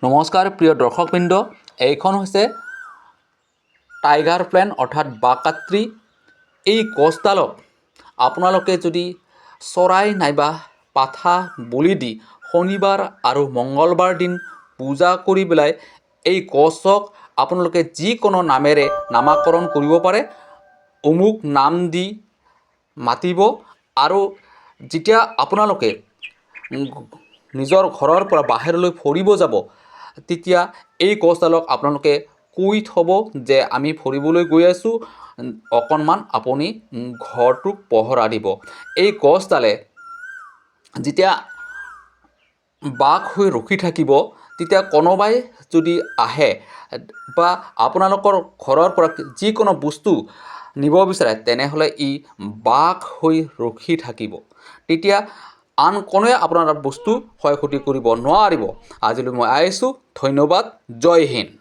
নমস্কাৰ প্ৰিয় দৰ্শকবৃন্দ, এইখন হৈছে টাইগাৰ প্লেন অৰ্থাৎ বাকাত্ৰী। এই গছডালক আপোনালোকে যদি চৰাই নাইবা পাঠা বলি দি শনিবাৰ আৰু মঙ্গলবাৰ দিন পূজা কৰি পেলাই এই গছক আপোনালোকে যিকোনো নামেৰে নামাকৰণ কৰিব পাৰে। অমুক নাম দি মাতিব আৰু যেতিয়া আপোনালোকে নিজৰ ঘৰৰ পৰা বাহিৰলৈ ফুৰিব যাব তেতিয়া এই গছডালক আপোনালোকে কৈ থ'ব যে আমি ফুৰিবলৈ গৈ আছোঁ, অকণমান আপুনি ঘৰটোক পহৰা দিব। এই গছডালে যেতিয়া বাঘ হৈ ৰখি থাকিব তেতিয়া কোনোবাই যদি আহে বা আপোনালোকৰ ঘৰৰ পৰা যিকোনো বস্তু নিব বিচাৰে তেনেহ'লে ই বাঘ হৈ ৰখি থাকিব। তেতিয়া আন কোনোৱে আপোনাৰ বস্তু ক্ষয় ক্ষতি কৰিব নোৱাৰিব। আজিলৈ মই আহিছোঁ। ধন্যবাদ। জয় হিন্দ।